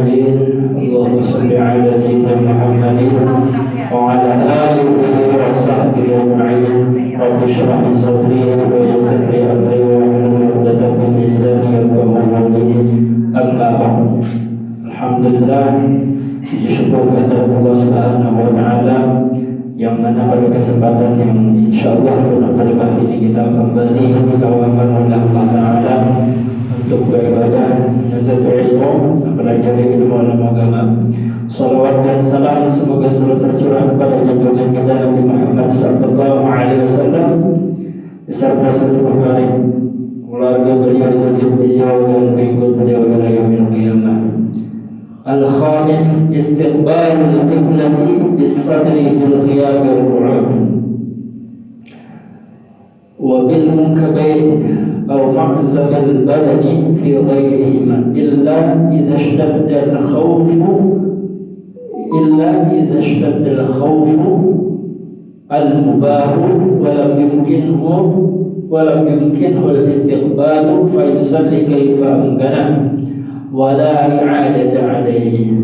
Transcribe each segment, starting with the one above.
المرسلين اللهم صل على سيدنا محمد وعلى آله وصحبه أجمعين رب اشرح لي صدري ويسر لي أمري واحلل عقدة من لساني يفقهوا قولي أما بعد Alhamdulillah, syukur kepada Allah Subhanahu wa Ta'ala yang mana pada kesempatan yang insyaallah penuh berkah ini kita kembali dikawakan oleh Allah Ta'ala untuk beribadah, menuntut ilmu, mempelajari ilmu agama. Salawat dan salam semoga selalu tercurah kepada junjungan kita Nabi Muhammad sallallahu alaihi wasallam beserta seluruh keluarga beliau, beliau dan pengikut beliau ila yaumil qiyamah. Al-khamis istiqbal al-qiblati bis-sadri fil qiyam wal-qu'ud wa bil munkabain aw ma'zam al-badani fi ghayrihima illa idha ishtadda al-khawf al-mubah wa lam yumkinhu al-istiqbal fa yusalli kayfa amkana wala i'adata alaihi.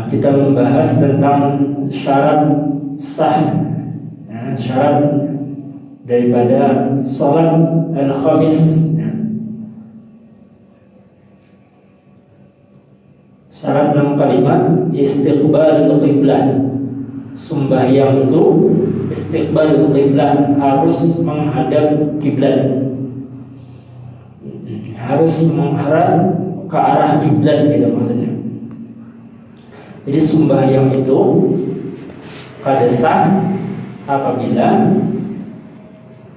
Kita membahas tentang syarat sah, syarat daripada salat al-khamis. Syarat yang kelima istiqbal qiblah. Sembahyang itu istiqbal qiblah, harus menghadap kiblat, harus menghadap ke arah kiblat gitu maksudnya. Jadi sembahyang itu pada sah apabila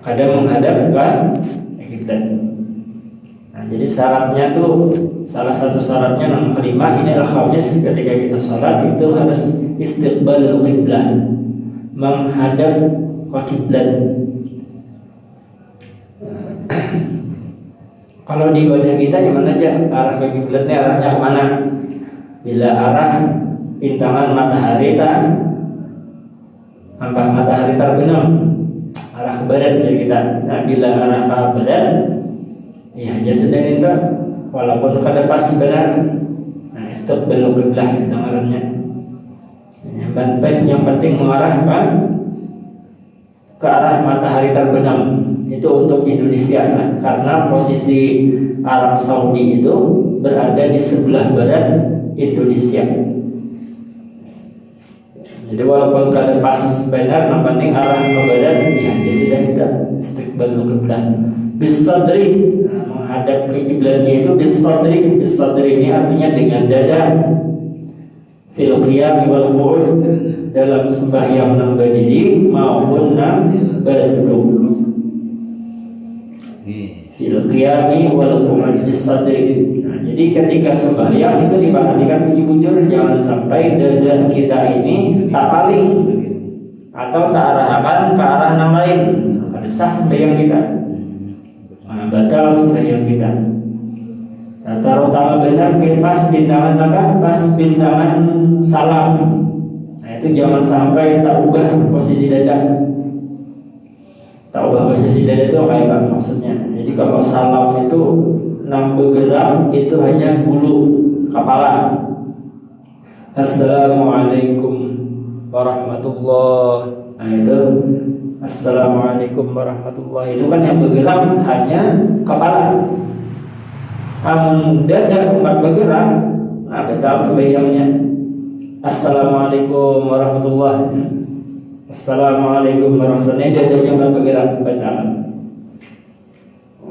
kada menghadap ke kiblat. Nah, jadi syaratnya tuh salah satu syaratnya yang kelima ini al-khamis, ketika kita sholat itu harus istiqbal qiblah, menghadap ke kiblat. Kalau di ibadah kita gimana aja arah ke kiblatnya, arahnya kemana? Bila arah pintangan matahari nampak matahari terbenam, arah ke barat ya kita. Nah, bila arah ke barat, ya aja sedang itu walaupun kada pas benar. Nah, istiqbal qiblah kita ngarannya. Yang penting mengarahkan ke arah matahari terbenam. Itu untuk Indonesia kan? Karena posisi Arab Saudi itu berada di sebelah barat Indonesia. Jadi walaupun kada pas benar, yang penting arah ke barat, ya sudah kita istiqbal qiblah. Bisadri, menghadap ke kiblatnya itu bisadri. Bisadri ini artinya dengan dada. Fil qiyam wal qu'ud, dalam sembahyang dan berdiri maupun berduduk. Fil qiyam wal qu'ud bisadri. Jadi ketika sembahyang itu diperhatikan bujur-bujur, jangan sampai dada kita ini tak paling atau tak arahkan ke arah yang lain. Pada sah sembahyang kita, batal sembahyang kita. Terutama benar pas bintangan apa? Pas bintangan salam. Nah, itu jangan sampai tak ubah posisi dada. Tak ubah posisi dada itu kayak apa maksudnya? Jadi kalau salam itu bergerak itu hanya bulu kepala. Assalamualaikum warahmatullahi. Nah itu Assalamualaikum warahmatullahi, itu kan yang bergerak hanya kepala. Kamu dada tempat bergerak, nah betul sembahyangnya. Assalamualaikum warahmatullahi. Assalamualaikum warahmatullahi, dadanya tempat bergerak,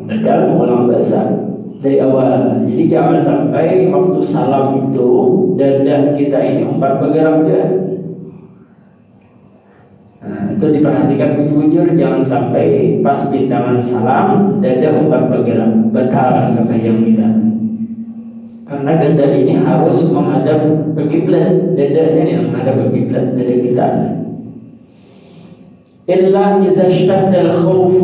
betul mengulang bahasa dari awal. Jadi jangan sampai waktu salam itu dada kita ini tempat bergerak ya. Nah, itu diperhatikan bujur-bujur, jangan sampai pas bintangan salam dada tempat bergerak, batal sembahyang kita. Karena dada ini harus menghadap ke kiblat, dadanya yang menghadap ke kiblat, dada kita. Illa idza ishtadda al-khawf.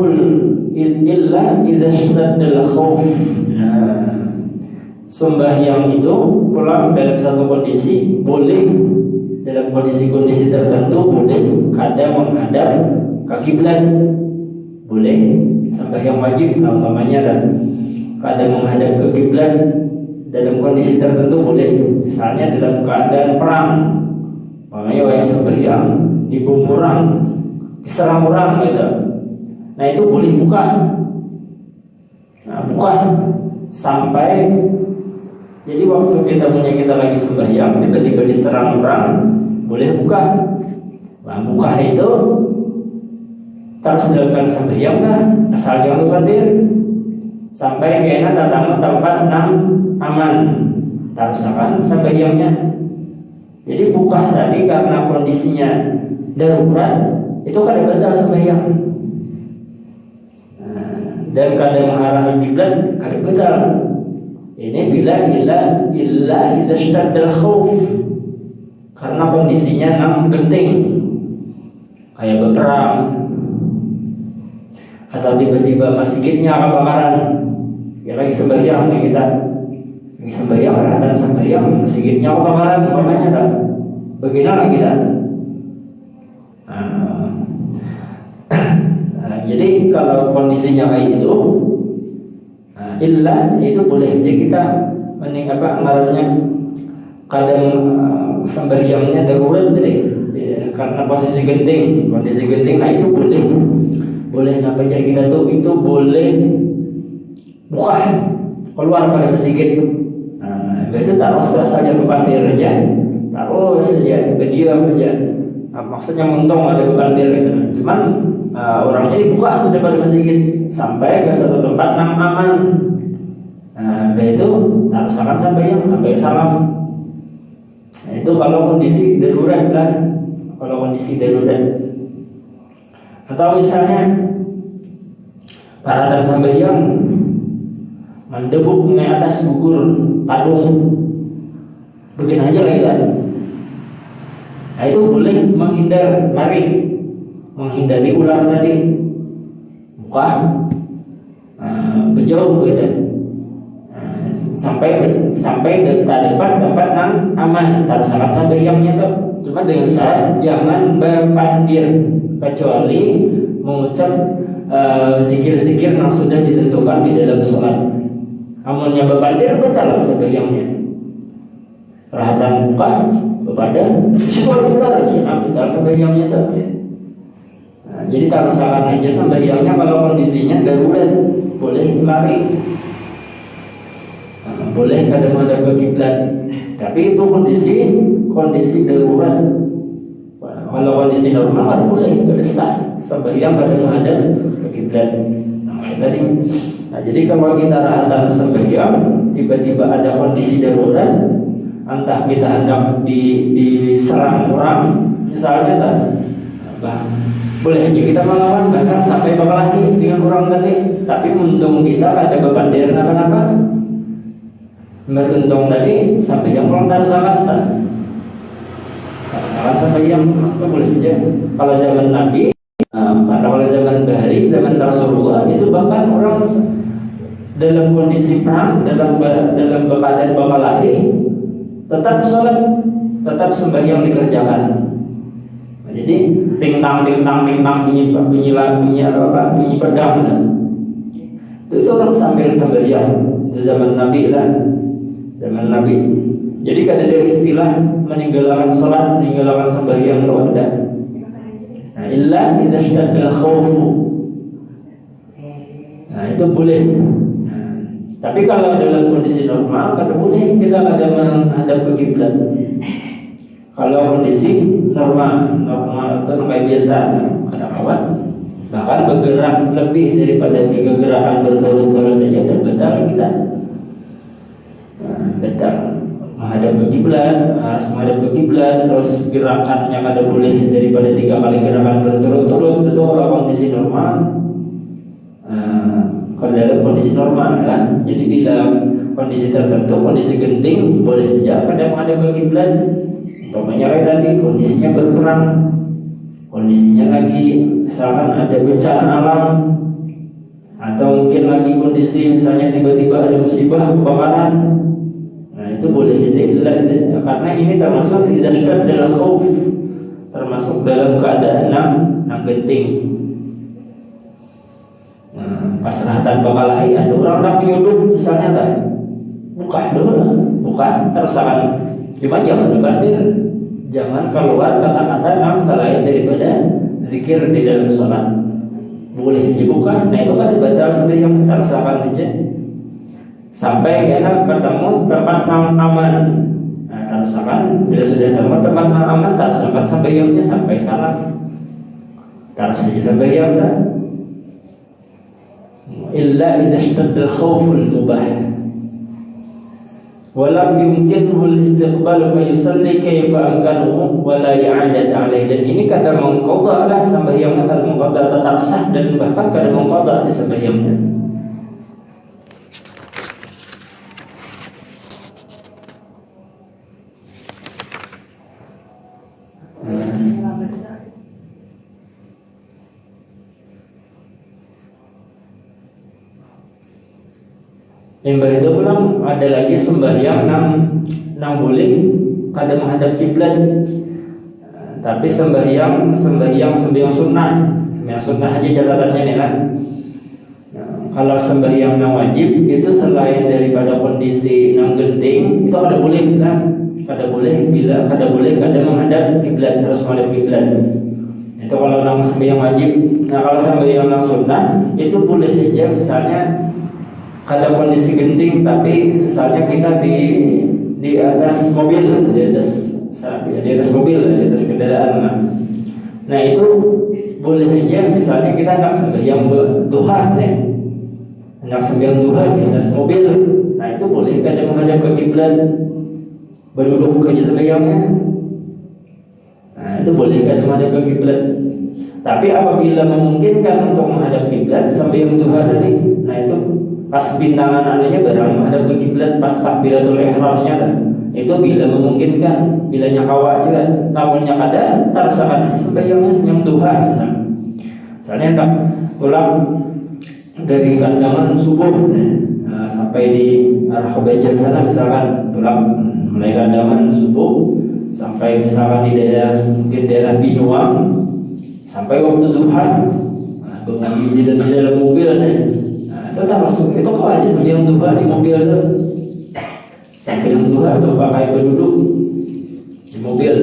Nah, sembahyang itu pulang dalam satu kondisi boleh, dalam kondisi-kondisi tertentu boleh kada menghadap ke kiblat, boleh sembahyang wajib umpamanya dan kadang menghadap ke kiblat dalam kondisi tertentu boleh. Misalnya dalam keadaan perang, makanya wayah sembahyang dibom orang, diserang orang gitu. Nah itu boleh buka. Nah buka sampai, jadi waktu kita lagi sembahyang tiba-tiba diserang orang, boleh buka. Nah buka itu terus dilakukan sembahyang kan, asal jangan lupa diri sampai kena tatamu tempat aman, tarusakan sembahyangnya. Jadi buka tadi karena kondisinya darurat itu kadang batal sembahyang. Dan kadang mengarah kiblat kadang batal. Ini bila illa idza ishtadda al-khauf, karena kondisinya genting kayak berperang atau tiba-tiba masjidnya kebakaran. Ya lagi sembahyang nih kita, lagi sembahyang, dan sembahyang masjidnya kebakaran, umpamanya tak bagaimana kita? Jadi kalau kondisinya kayak itu, illa itu boleh aja kita ngarannya kadang sembahyangnya darurat deh, karena posisi genting, kondisi genting, nah itu boleh apa jadi kita tuh itu boleh buka keluar pada masjid. Nah itu taruh saja kepandir aja, taruh saja berdiam aja. Nah, maksudnya untung ada kepandir gitu. Cuman orang jadi buka sudah pada masjid sampai ke satu tempat aman. Nah itu taruh salam sampai salam. Nah, itu kalau kondisi darurat lah, kalau kondisi darurat. Atau misalnya paratan sembahyang mendebuk ke atas bukur tadung, begini aja lagi kan. Nah itu boleh menghindari ular tadi, buka berjauh gitu, sampai depan tempat aman, taruh salam sembahyangnya tuh. Cuma dengan syarat jangan berpandir, kecuali mengucap zikir-zikir yang sudah ditentukan di dalam sholat. Amunnya berpandir batal sembahyangnya. Perhatian buka kepada sebuah ular, batal sembahyangnya tuh. Nah, jadi taruh salam aja sembahyangnya kalau kondisinya darurat, boleh lari, boleh kadang ada ke kiblat. Tapi itu kondisi darurat. Kalau kondisi normal kan boleh, tidak sah sembahyang pada menghadap ke kiblat. Nah, jadi kalau kita rahatan sembahyang tiba-tiba ada kondisi darurat, entah kita hendak diserang orang, misalnya boleh aja kita melawan, bahkan sampai berkelahi dengan orang tadi. Tapi untung kita ada kepandir apa-apa. Beruntung tadi sampai yang pulang taruh salat sampai yang boleh aja. Kalau zaman Nabi, kalau zaman Bahari, zaman Rasulullah itu bahkan orang dalam kondisi perang, dalam keadaan berkelahi, tetap sholat, tetap sembahyang dikerjakan. Nah, jadi ting-tang bunyi pedang. Itu orang sambil sembahyang. Itu zaman Nabi lah. Zaman Nabi. Jadi kada ada istilah meninggalkan sholat, meninggalkan sembahyang itu ada. Nah, illa idza ishtadda al-khawfu. Nah, itu boleh. Nah, tapi kalau dalam kondisi normal, kada boleh kita ada menghadap ke kiblat. Kalau kondisi normal itu kayak biasa, ada kawan, bahkan bergerak lebih daripada 3 gerakan berturut-turut aja dan batal kita. Betul, menghadap ke kiblat, harus menghadap ke kiblat, terus gerakannya kada boleh daripada 3 kali gerakan berturut-turut. Itu kalau kondisi normal. Kalau dalam kondisi normal kan, jadi bila kondisi tertentu, kondisi genting, boleh saja kada menghadap ke kiblat. Umpamanya kayak tadi kondisinya berperang, kondisinya lagi misalkan ada bencana alam, atau mungkin lagi kondisi misalnya tiba-tiba ada musibah kebakaran. Itu boleh jadi karena ini termasuk idzasyad adalah khauf, termasuk dalam keadaan yang genting. pasrah tanpa kalahi. Ada orang nak nyudup misalnya kan, buka dulu lah, buka terus akan. Cuma jangan dibandir, jangan keluar kata-kata yang selain daripada zikir di dalam sholat. Boleh dibuka, nah itu kan batal seperti yang kita rasakan aja. Sampai karena ketemu tempat yang aman. Nah, rasakan bila sudah ketemu tempat yang aman, rasakan sampai yamnya sampai salam. Taruh saja sampai yam dah. Illa idza ishtadda al-khawful mubah. Walam yumkinhu al-istiqbal fa yusalli kayfa amkanuhu wa la i'adat alaih. Dan ini kadang mengqadha lah sembahyangnya, kadang mengqadha tetap sah dan bahkan kadang mengqadha di sembahyangnya. Limbah itu pulang ada lagi sembahyang nang boleh kada menghadap kiblat. Tapi sembahyang sunnah aja catatannya nih lah. Kalau sembahyang nang wajib itu selain daripada kondisi nang genting itu kada boleh lah. Kada boleh kada menghadap kiblat, harus menghadap kiblat. Itu kalau nang sembahyang wajib. Nah kalau sembahyang nang sunnah itu boleh saja misalnya ada kondisi genting, tapi misalnya kita di atas mobil, di atas kendaraan. Nah itu boleh saja misalnya kita nak sembahyang duha, nak sembahyang duha di atas mobil. Nah itu boleh kada menghadap ke kiblat, berduduk ke sembahyangnya. Nah itu boleh kada menghadap ke kiblat. Tapi apabila memungkinkan untuk menghadap kiblat sembahyang duha tadi, nah itu pas bintangan adanya barang menghadap ke kiblat, pas takbiratul ihramnya kan. Itu bila memungkinkan, bila nyakawa juga. Namunnya kada, tersakan sembahyang duha misalnya tak pulang dari kandangan subuh sampai di arah Bajan sana misalkan, pulang mulai kandangan subuh sampai misalkan di daerah Binuang sampai waktu duha, berbagi di dalam mobil tetap masuk. Itu kok aja sembahyang duha di mobil itu. Sembahyang duha atau pakai penduduk di mobil.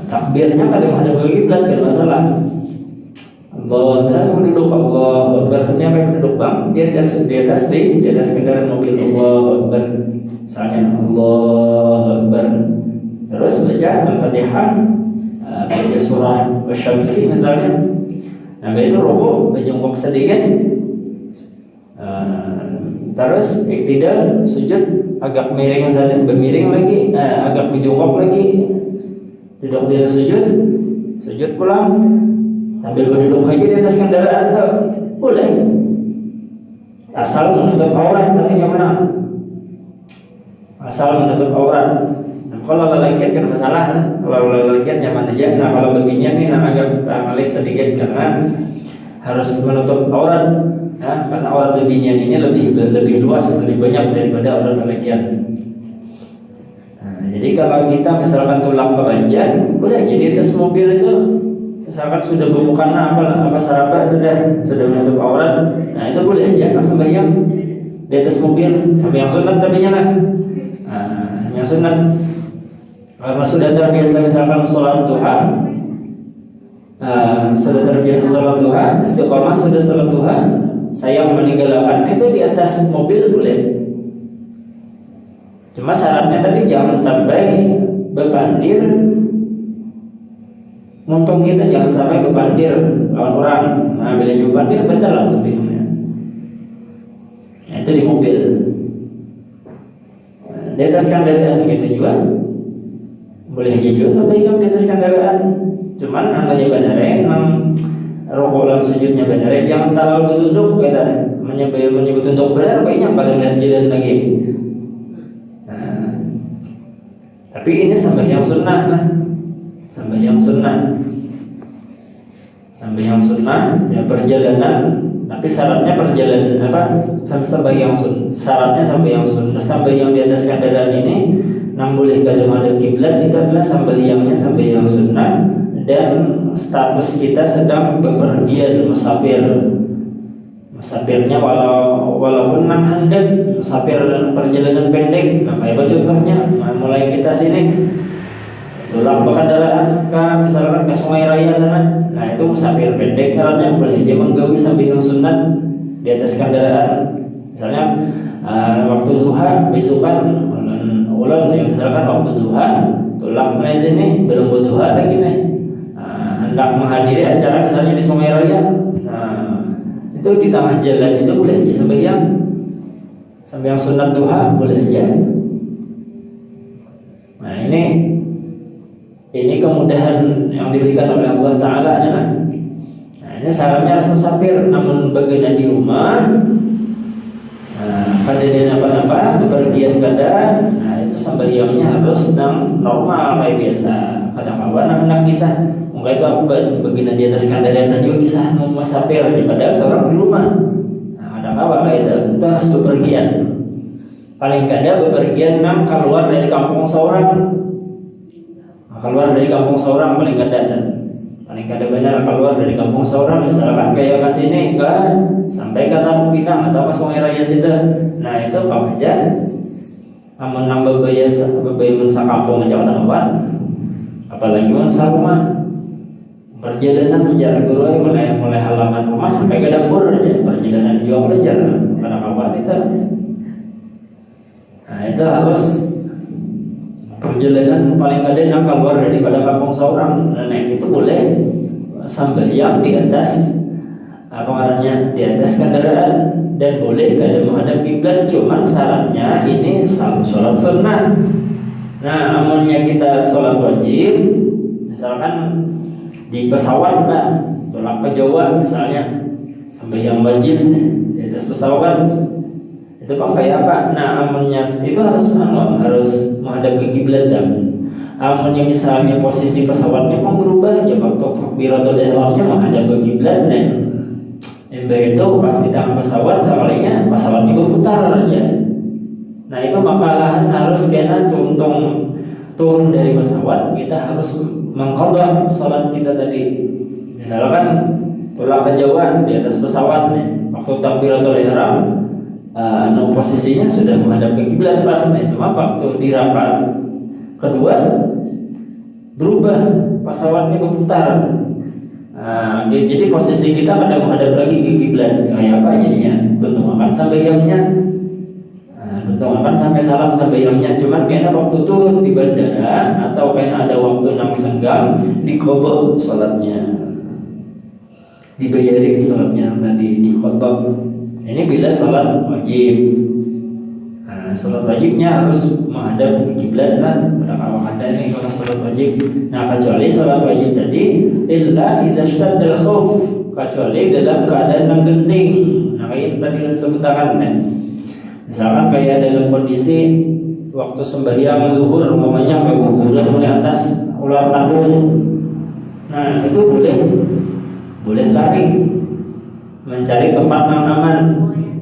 Takbirnya kada menghadap ke kiblat, tidak masalah. Allah, misalnya penduduk Allah Akbar, sampai penduduk bang di atas kendaraan mobil Allah Akbar. Misalnya Allah Akbar. Terus baca Al-Fatihah, baca surah Asy-Syamsi misalnya. Nah, itu rukuk, berjongkok sedikit. Terus iktidal, sujud agak miring saja, bermiring lagi, agak berjongkok lagi, duduk di sujud pulang, sambil berduduk aja di atas kendaraan tuh boleh, asal menutup aurat. Tapi yang mana? Asal menutup aurat. Nah, kalau lelakian kan masalah, kalau lelakian nyaman aja. Nah kalau baginya nih agak malik sedikit karena harus menutup aurat. Ya, karena aurat baginya ini lebih luas, lebih banyak daripada aurat lelakian. Nah, jadi kalau kita misalkan tulang keranjang, boleh jadi atas mobil itu, misalkan sudah bumukana apa sarapan sudah menutup aurat, nah itu boleh aja sembahyang di atas mobil, sembahyang sunat tadinya lah. Nah, yang sunat karena sudah terbiasa misalkan sholat duha, istiqomah sudah sholat duha, saya meninggalkan itu di atas mobil boleh. Cuma syaratnya tadi jangan sampai berbandir. Untung kita jangan sampai berbandir lawan orang. Nah bila berbandir betul lah sebenarnya. Nah, itu di mobil. Nah, di atas kendaraan gitu juga boleh aja juga sampai di atas kendaraan. Cuman namanya bandara memang rokok dan sujudnya bandara jangan terlalu duduk kita menyebut untuk benar banyak pada lihat jalan lagi. Nah, tapi ini sembahyang sunnah lah, sembahyang sunnah ya perjalanan. Tapi syaratnya perjalanan sembahyang sunnah sembahyang di atas kendaraan ini yang boleh kada menghadap kiblat itu adalah sembahyang sunnah. Dan status kita sedang bepergian musafir. musafirnya walaupun 600 musafir perjalanan pendek, apa contohnya? Mulai kita sini tulak kendaraan ke misalkan ke Sungai Raya sana, nah itu musafir pendek caranya boleh dia menggawi sambil yang sunat di atas kendaraan. Misalnya waktu duha besokan ulang ya, misalkan waktu duha tulak mulai sini belum duha lagi nih, hendak menghadiri acara misalnya di Sungai Raya, itu di tengah jalan itu boleh aja sambil yang sunat duha boleh aja. Nah ini kemudahan yang diberikan oleh Allah Ta'ala adalah, nah ini syaratnya harus musafir, namun bagaimana di rumah, pada dia apa bepergian kada, nah itu sembahyangnya harus normal kayak biasa. Kadang-kadang anak kisah, mungkin itu aku bagaimana di atas kendaraan juga kisah mau musafir daripada seorang di rumah. Nah kadang-kadang kayak itu harus bepergian. Paling kada bepergian keluar dari kampung seorang. Keluar dari kampung seorang paling kada benar keluar dari kampung seorang, misalkan kayak ke sini sampai ke Taman Pinang atau ke Sungai Raya situ. Nah itu apa aja amun nambah bayar masa kampung aja orang apalagi masa rumah. Perjalanan menjarak guru mulai halaman rumah sampai ke dapur aja perjalanan juga belajar pada kawan itu. Nah itu harus perjalanan paling ada yang keluar daripada kampung seorang. Nah itu boleh sambayang di atas di atas kendaraan dan boleh kada menghadap kiblat, cuman syaratnya ini sholat sunnah. Nah amunnya kita sholat wajib, misalkan di pesawat tulak ke Jawa misalnya sambayang wajib di atas pesawat, itu pakai apa? Nah amunnya itu harus menghadap ke kiblat. Dan amunnya misalnya posisi pesawatnya mau berubah ya waktu takbiratul ihramnya menghadap ke kiblat, nah itu pas di tengah pesawat sekalinya pesawatnya berputar aja. Nah itu maka harus kena turun dari pesawat, kita harus mengqadha salat kita tadi. Misalkan tulak ke Jawa di atas pesawat nih, waktu takbiratul ihram posisinya sudah menghadap ke kiblat pas nih, cuma waktu di rakaat kedua berubah pesawatnya berputar. Jadi posisi kita kada menghadap lagi ke kiblat. Kayak apa jadinya? Tentu akan sambayangnya, tentu akan sampai salam sambayangnya. Cuman kayaknya waktu turun di bandara atau kayaknya ada waktu yang senggang diqadha salatnya, dibayarin salatnya tadi diqadha. Ini bila salat wajib. Salat wajibnya harus menghadap ke kiblat kan. Pada kalau ada ini kalau salat wajib. Nah kecuali salat wajib tadi illa idza ishtadda al-khauf, kecuali dalam keadaan yang genting. Nah kayak tadi yang sebutakan kan. Misalkan kayak dalam kondisi waktu sembahyang zuhur umpamanya keguguran mulai atas ular tabung. Nah itu boleh lari mencari tempat yang aman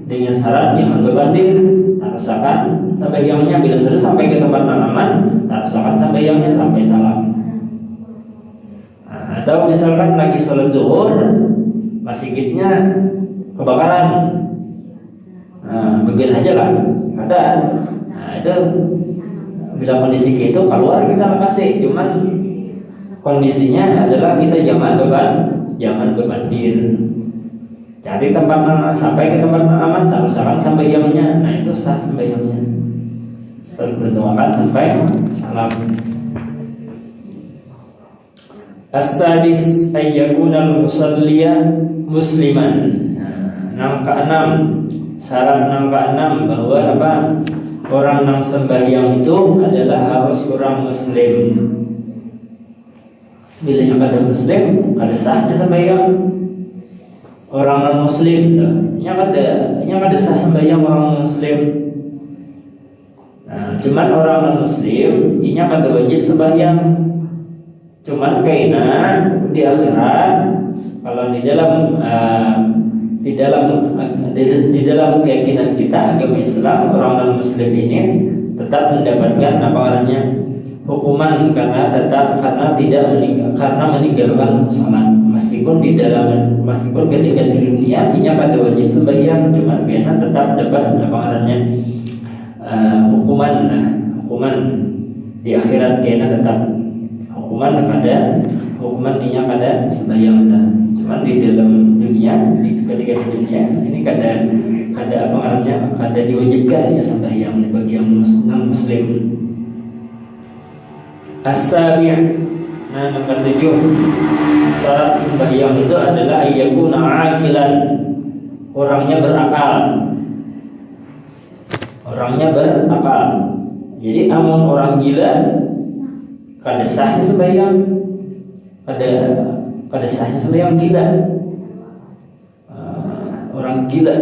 dengan syarat jangan berbandir. Tarusakan sambayangnya bila sudah sampai ke tempat yang aman, tarusakan sambayangnya sampai salam. Atau misalkan lagi sholat zuhur masjidnya kebakaran, bagian aja lah ada. Nah itu bila kondisi itu keluar kita kasih, cuman kondisinya adalah kita jangan berbandir. Cari tempat sampai ke tempat aman, tarusakan sambayangnya. Nah itu sah sambayangnya. Berdoakan sampai salam. As-sadis ayyakuna al-musalliya musliman. Nah, ke-6 syarat ke-6 bahwa apa? Orang yang sembahyang itu adalah harus orang muslim. Bila yang ada muslim, kada sahnya sembahyang. Orang non muslim, yang ada sah sembahyang orang muslim. Nah, cuman orang non muslim, ini kada wajib sembahyang. Cuman karena di akhirat, kalau di dalam keyakinan kita agama Islam, orang non muslim ini tetap mendapatkan hukuman karena tidak meninggalkan salat. Mesti meskipun ketika di dunia ini ada wajib sembahyang, cuma biarnya tetap dapat hukuman di akhirat kena tetap hukuman ini kada sembahyang dah. Cuma di dalam dunia ketika di dunia ini kada diwajibkan ya sembahyang bagi yang non muslim. As-sabi'. Nah, nomor 7, syarat sembahyang itu adalah ayyakuna aqilan, orangnya berakal. Jadi amun orang gila kada sahnya sembahyang, kada sahnya sembahyang gila. Orang gila,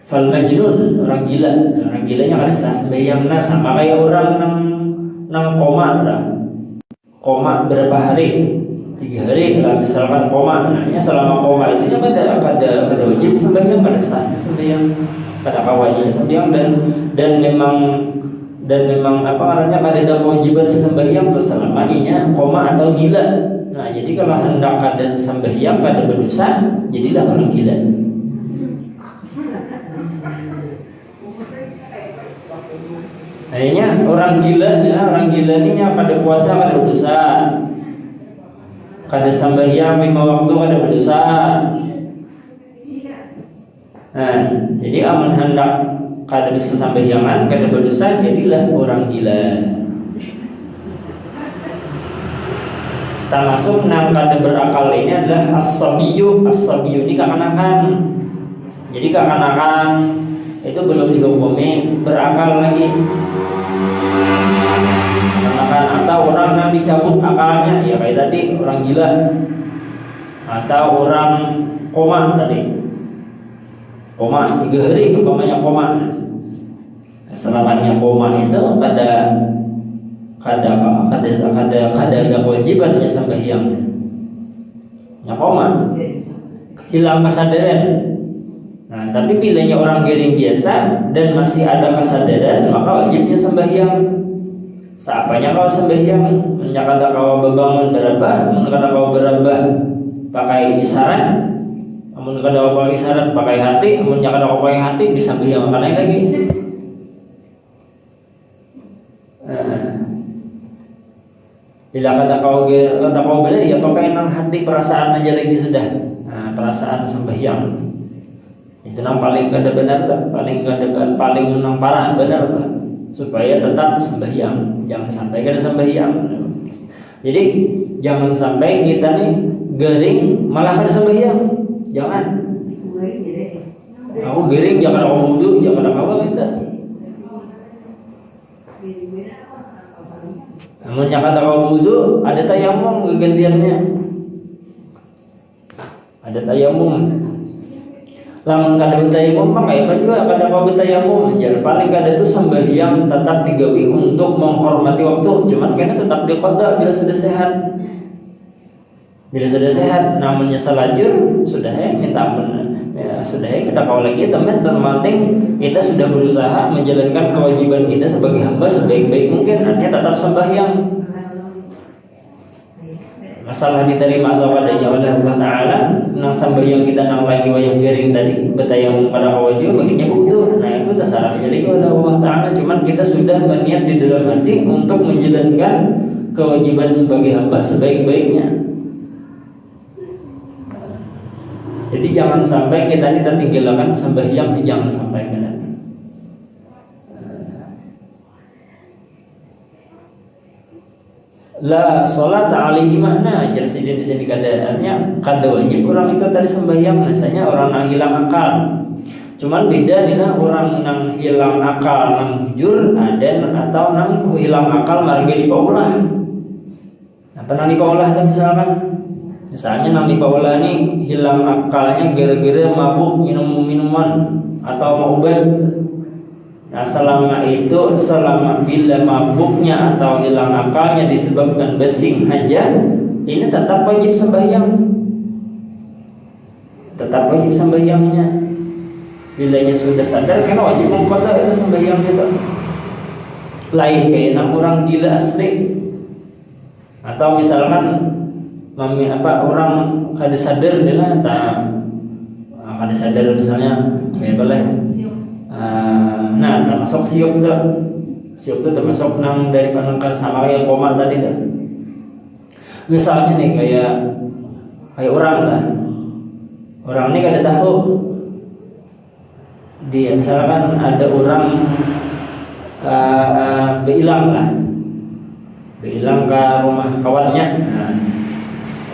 fal majnun, orang gilanya kada sah sembahyang. Nah, sama kayak orang nang koma berapa hari, 3 hari lah misalkan koma, namanya selama koma itu pada wajib sembahyang, pada sah sembahyang, pada wajib sembahyang dan memang pada ada kewajiban sembahyang tuh selama inya koma atau gila. Nah, jadi kalau hendak ada sembahyang pada berdosa, jadilah orang gila. Akhirnya orang gila ini pada puasa kada berdosa, kada sembahyang 5 waktu kada berdosa. Nah, jadi aman hendak kada bisa sembahyangan kada berdosa, jadilah orang gila. Termasuk nang kada berakal ini adalah as-sabiyu ini kekanakan. Jadi kekanakan itu belum dihukumi berakal lagi. Atau orang yang dicabut akalnya, ya kayak tadi orang gila, atau orang koma tadi, koma 3 hari umpamanya koma. Selamanya koma itu kada ada kewajiban ya sembahyang. Ya koma, hilang kesadaran. Nah, tapi bilanya orang giring biasa dan masih ada kesadaran, maka wajibnya sembahyang. Seapanya kau sembahyang, menyakata kau berbangun berabah, menyakata kau berabah pakai isyarat, menyakata kau pakai isyarat pakai hati, menyakata kau pakai hati disembahyang makan lagi. Bila kata kau benar, ya pakai nang hati perasaan aja lagi sudah. Nah, perasaan sembahyang itu nang paling kada benar tak, paling nang parah benar tak, supaya tetap sembahyang, jangan sampai kada sembahyang. Jadi jangan sampai kita nih gering malah kada sembahyang, jangan. Aku gering jangan aku wudu, jangan apa kita. Namun yang kata kau wudu ada tayamum kegantiannya, ada tayamum. Lamun kada bertayamum mah kayak apa juga kada kau bertayamum. Jangan paling kada itu sembahyang tetap digawi untuk menghormati waktu. Cuman kena tetap diqada bila sudah sehat. Bila sudah sehat, namanya salajur sudah minta ampun. Ya, sudah kita kau lagi teman penting kita sudah berusaha menjalankan kewajiban kita sebagai hamba sebaik-baik mungkin. Artinya tetap sembahyang. Masalah diterima atau padanya oleh Allah Ta'ala, nang sembahyang kita nang lagi wayang garing tadi bertayamum pada wajib baginya bukti. Nah itu terserah jadi oleh Allah Ta'ala. Cuman kita sudah berniat di dalam hati untuk menjalankan kewajiban sebagai hamba sebaik-baiknya. Jadi jangan sampai kita ini tertinggalkan sembahyang, jangan sampai benar. La sholat alaihi makna ajar di sini keadaannya kada wajib orang itu tadi sembahyang, misalnya orang yang hilang akal. Cuman beda nih lah orang yang hilang akal nang jujur ada atau nang hilang akal marga di paulah. Apa nang di paulah kan misalnya nang di paulah nih hilang akalnya gara-gara mabuk minum minuman atau mau obat. Nah selama bila mabuknya atau hilang akalnya disebabkan basing aja, ini tetap wajib sembahyang. Tetap wajib sembahyangnya. Bilanya sudah sadar karena wajib mengqada itu sembahyang itu. Lain kayak orang gila asli. Atau misalkan orang kada sadar dia tak kada sadar misalnya kayak boleh nah termasuk siup tu termasuk nang dari panangkan sama kayak koma tadi dah. Misalnya nih kayak orang ini kada tahu dia misalkan ada orang berhilang ke rumah kawannya. Nah,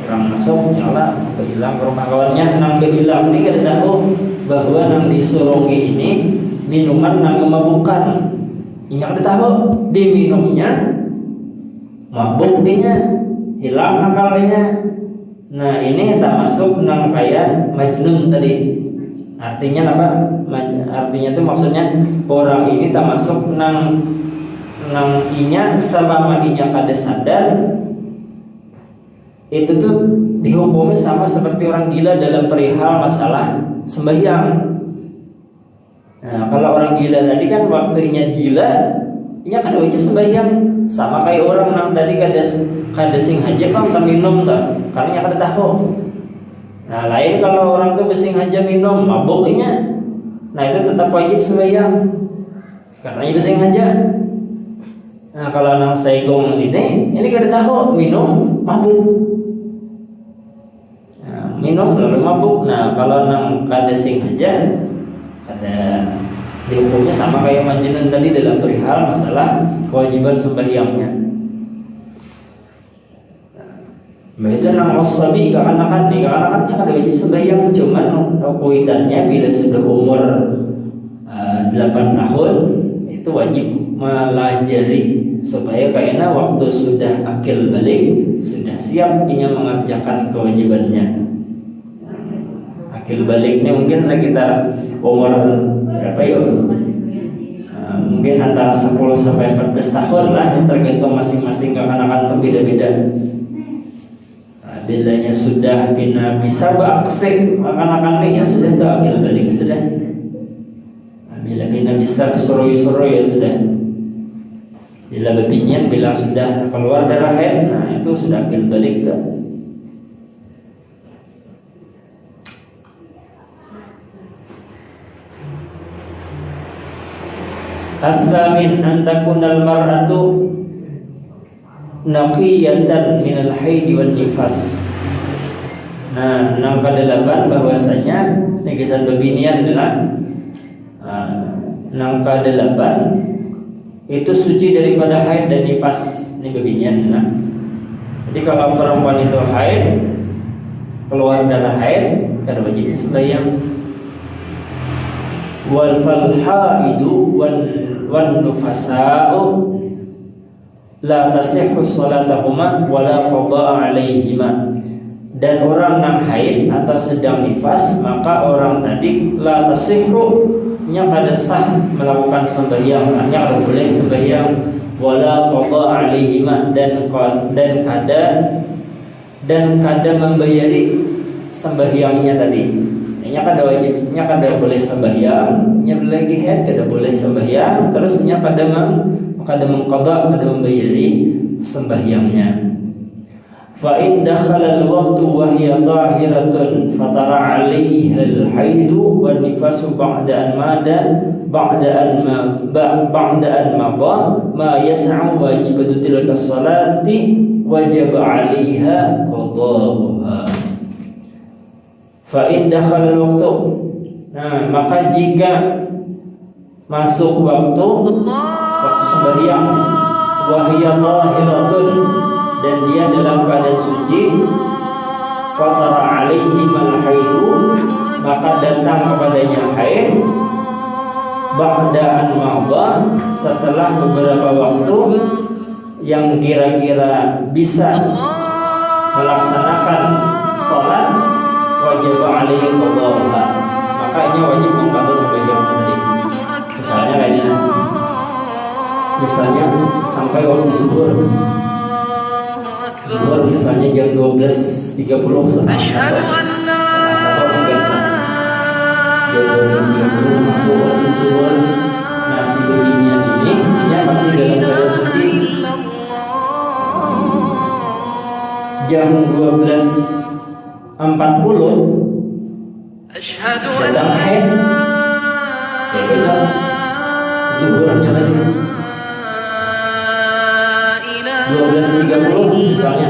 orang masuk nyala berhilang ke rumah kawannya. Nang berhilang ini kada tahu bahwa nang disurungi ini minuman nang memabukkan. Ini kada tahu diminumnya mabuk dia, hilang akalnya. Nah ini tak masuk nang kayak majnun tadi. Artinya apa? Artinya itu maksudnya orang ini tak masuk nang inya selama inya kada sadar itu tuh dihukumi sama seperti orang gila dalam perihal masalah sembahyang. Nah kalau orang gila tadi kan waktunya gila, inya kada wajib sembahyang. Sama kayak orang nang tadi kada sing haja kan minum tak, karena inya kada tahu. Nah lain kalau orang tuh besing aja minum mabuknya, nah itu tetap wajib sembahyang karena ia besing aja. Nah kalau nang saigong ini kada tahu minum mabuk, nah, minum lalu mabuk. Nah kalau nang kada sing aja ada dihukumnya sama kayak majnun tadi dalam perihal masalah kewajiban sembahyangnya. Itu nang wasabi kekanak-kanak kada wajib sembahyang, cuman kuitannya bila sudah umur 8 tahun itu wajib melajari supaya karena waktu sudah akil balik sudah siap ia mengerjakan kewajibannya. Akil baliknya mungkin sekitar umur berapa ya? Mungkin antara 10 sampai 14 tahun lah, tergantung masing-masing kekanak-kanak beda-beda. Bilanya sudah bisa berakses akan-akannya sudah tak akil balik sudah. Bila bisa suroi ya sudah. Bila bepinyan bila sudah keluar darah haid, nah itu sudah akil balik tak. Astamin antakunal mar'atu naqiyatan minal haid wan nifas. Nah, nang kadelapan bahwasanya negesan bebinian adalah nang kadelapan itu suci daripada haid dan nifas. Ini bebinian. Nah, jadi kalau perempuan itu haid keluar darah haid kada wajib sembahyang. Wal falhaidu wan nufasa'u la tasihhu salatahuma wala qada'a alaihima. Dan orang yang haid atau sedang nifas, maka orang tadi la tasihhu nya kada sah melakukan sembahyang, hanya kada boleh sembahyang, wala qada'a alaihima dan kada membayari sembahyangnya tadi. Nya kada wajib, nya kada boleh sembahyang, nya lagi haid kada boleh sembahyang, terus nya kada mengqada, kada membayari sembahyangnya. Fa in dakhala al-waqtu wa hiya tahiratun fatara 'alayha al-haid wan nifasu ba'da an madha ma yas'u wajibatu tilka as-salati wajib 'alayha qada'uha. Fa in dakhala al-waqtu, nah maka jika masuk waktu sembahyang wahiyya tahiratun dan dia dalam keadaan suci, fatara alaihi mal haidu, maka datang kepadanya haid ba'da'an madha, setelah beberapa waktu yang kira-kira bisa melaksanakan salat, wajib alaihi qada'uha, maka ini wajib mengqada sembahyang tadi. Misalnya sampai waktu zuhur misalnya jam 12.30 Asyhadu an la masuk waktu zuhur. Nah si beginian ini dia masih dalam keadaan suci. Jam 12 zuhurnya tadi 12.30 misalnya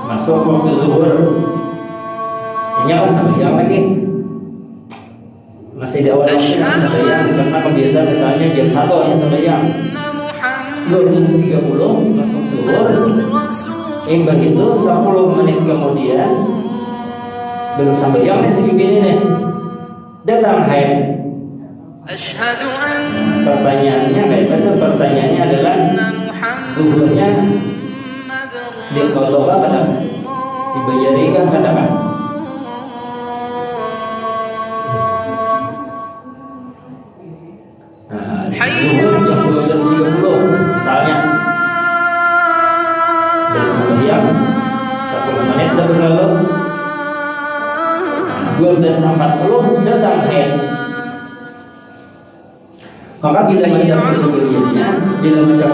masuk waktu zuhur, ini apa sembahyang lagi? Masih di awal waktu sembahyang, karena kebiasaan misalnya jam 1 ya sembahyang. 12.30 masuk zuhur. Imbah itu 10 menit kemudian belum sembahyang nih segini nih, datang haid. Pertanyaannya kayak itu, pertanyaannya adalah zuhurnya diqadha kadang dibayarikah kadang? Zuhur jam 12.30 misalnya belum sembahyang, 10 menit sudah berlalu. 12.40 datang haid. Maka bila macam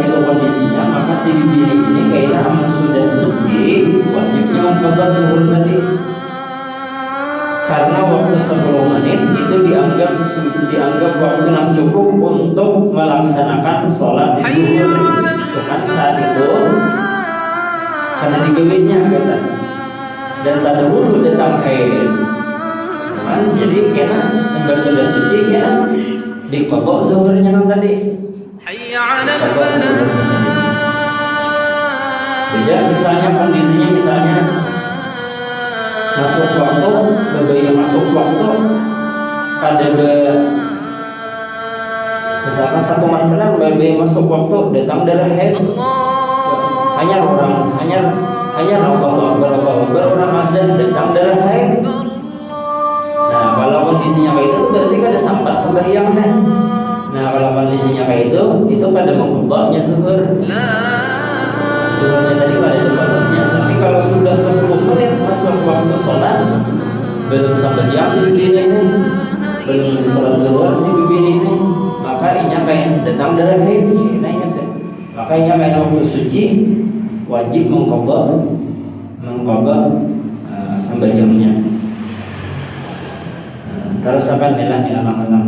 itu kondisinya, maka si bibi ini kayaknya aman sudah suci, wajibnya mengqadha zuhur tadi. Karena waktu 10 menit itu dianggap waktu yang cukup untuk melaksanakan sholat zuhur. Cuman saat itu karena digewitnya kata dan tak ada wudhu datang haid. Jadi kena yang sudah suci ya diqadha zuhurnya kan tadi. Beda misalnya kondisinya masuk waktu, berbeda masuk waktu ada misalkan 1 malam berbeda masuk waktu datang darah haid. Hanya Allah orang azan datang darah haid. Nah kalau kondisinya kayak itu berarti kan ada sambat sembahyang nih. Nah kalau kondisinya kayak itu pada mengqadhanya zuhur. Zuhurnya tadi ada tempatnya. Tapi kalau sudah 10 menit masuk waktu sholat belum sembahyang si bibi ini, belum sholat zuhur si bibi ini, maka inya kayak datang darah haid. Maka inya kayak waktu suci wajib mengqadha sembahyangnya. Terus akan melah di alam-alam.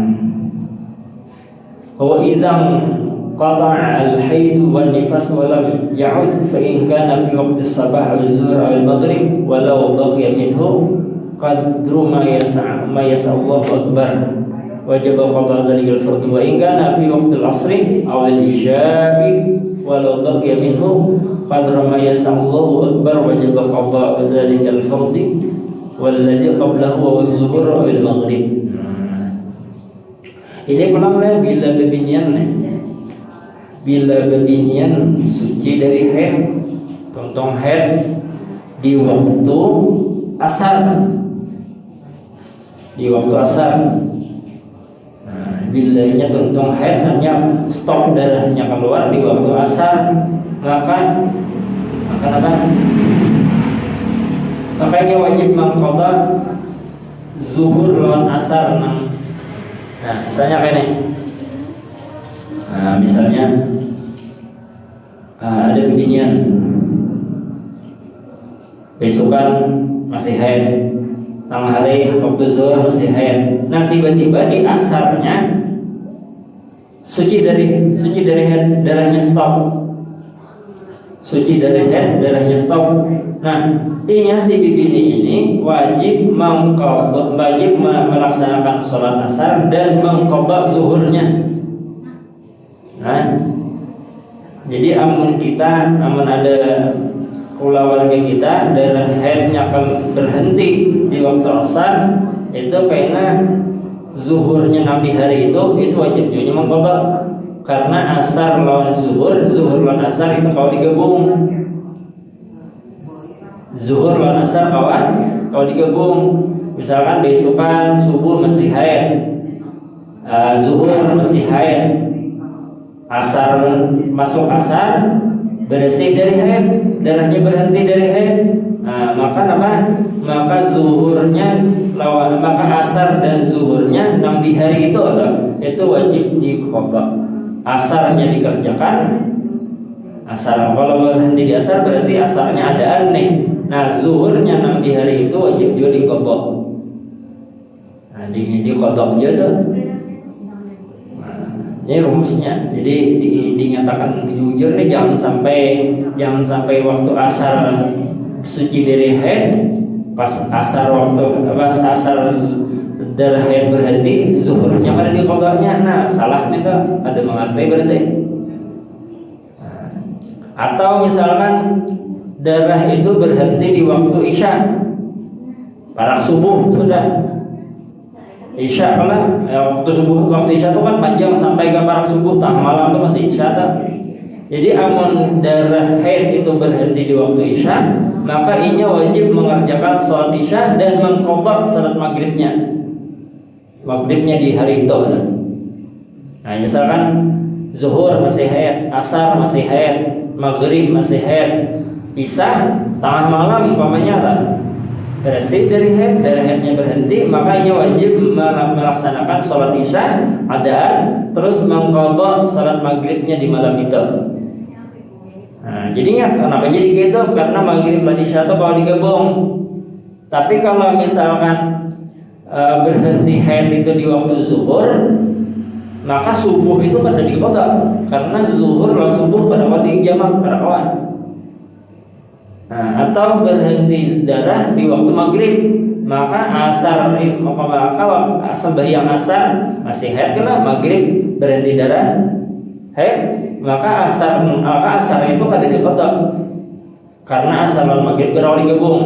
Wa idzan qata'a al-haid wal nifas wa lam ya'ud fa in kana fi waqti as-sabah wal zuhr wal maghrib walau baqiya minhu qadru ma yas'allahu akbar wajib qada dhalika al-fard wa in kana fi waqti al-'asr aw al-isha'i walau baqiya minhu qadru ma yas'allahu akbar wajib qada dhalika al-fard walladhi qablahu wa az-zuhur wal maghrib. Ini pulanglah bila bebinian suci dari haid, tontong haid di waktu asar. Bilanya tontong haid hanya stok darahnya keluar di waktu asar, maka makanya wajib mengqadha zuhur lawan asar. Nah, misalnya kayak ini. Misalnya ada kebinian besokan masih haid, tengah hari waktu zuhur masih haid. Nah tiba-tiba di asarnya suci dari haid, darahnya stop. Nah, intinya si bibini ini wajib melaksanakan sholat asar dan mengqadha zuhurnya. Nah, jadi amun ada keluarga kita darah haidnya akan berhenti di waktu asar, itu karena zuhurnya nanti hari itu wajib juga mengqadha. Karena asar lawan zuhur lawan asar itu kalau digabung. Zuhur lawan asar kalau digabung. Misalkan besokan subuh masih haid, zuhur masih haid, asar masuk asar bersih dari haid, darahnya berhenti dari haid. Maka zuhurnya lawan, maka asar dan zuhurnya di hari itu wajib diqadha. Asarnya dikerjakan, asar kalau berhenti di asar berarti asarnya ada aneh. Nah zuhurnya di hari itu wajib juga diqadha. Nah diqadha aja tuh. Ini rumusnya. Jadi dinyatakan jujur nih jangan sampai waktu asar suci dari haid, pas asar darah haid berhenti, zuhurnya ada di qadanya. Nah, salahnya tuh ada mengerti berarti. Atau misalkan darah itu berhenti di waktu isya, para subuh sudah. Isya kalau waktu isya itu kan panjang sampai ke para subuh, tengah malam itu masih isya tak? Jadi amun darah haid itu berhenti di waktu isya, maka inya wajib mengerjakan sholat isya dan mengqadha salat maghribnya di hari itu. Nah, misalkan zuhur masih haid, asar masih haid, maghrib masih haid, isya tengah malam umpamanya tak? Berarti dari darah haidnya berhenti, makanya wajib melaksanakan sholat isya adaan, terus mengqadha sholat maghribnya di malam itu. Nah, jadinya kenapa jadi gitu? Karena maghrib dan isya itu kalau digabung. Tapi kalau misalkan berhenti haid itu di waktu zuhur, maka subuh itu pada diqadha, karena zuhur dan subuh pada waktu jamak para kawan. Nah, atau berhenti darah di waktu maghrib, maka sembahyang asar masih haid kalau maghrib berhenti darah haid, maka asar itu kada diqadha karena asar dan maghrib kalau digabung.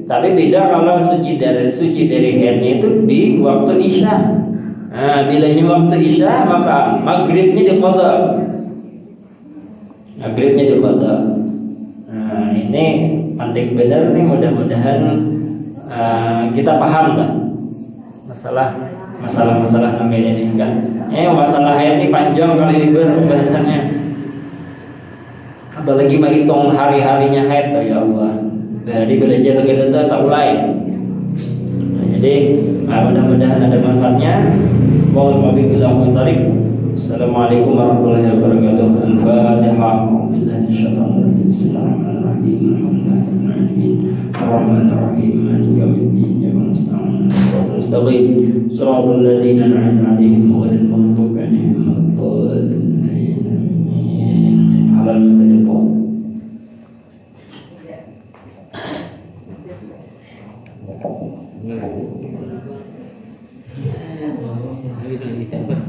Tapi beda kalau suci dari haidnya itu di waktu isya. Nah, bilanya waktu isya maka maghribnya diqadha. Nah, ini penting benar nih, mudah-mudahan kita paham kan masalah namanya ini kan. Masalah haid ini panjang kali pembahasannya. Apalagi menghitung hari-harinya haid, ya Allah. Jadi belajar kita tak mulai. Nah, jadi mudah-mudahan ada manfaatnya. Assalamualaikum warahmatullahi wabarakatuh. Al-Fatihah. Bismillahirrahmanirrahim. Ar-Rahmanir-Rahim. Maliki yaumiddin. Iyyaka nasta'in. Shiratal mustaqim. Shiratal ladzina an'amta 'alaihim ghairil maghdubi 'alaihim waladdallin. Halal mutaliqah. Gitu.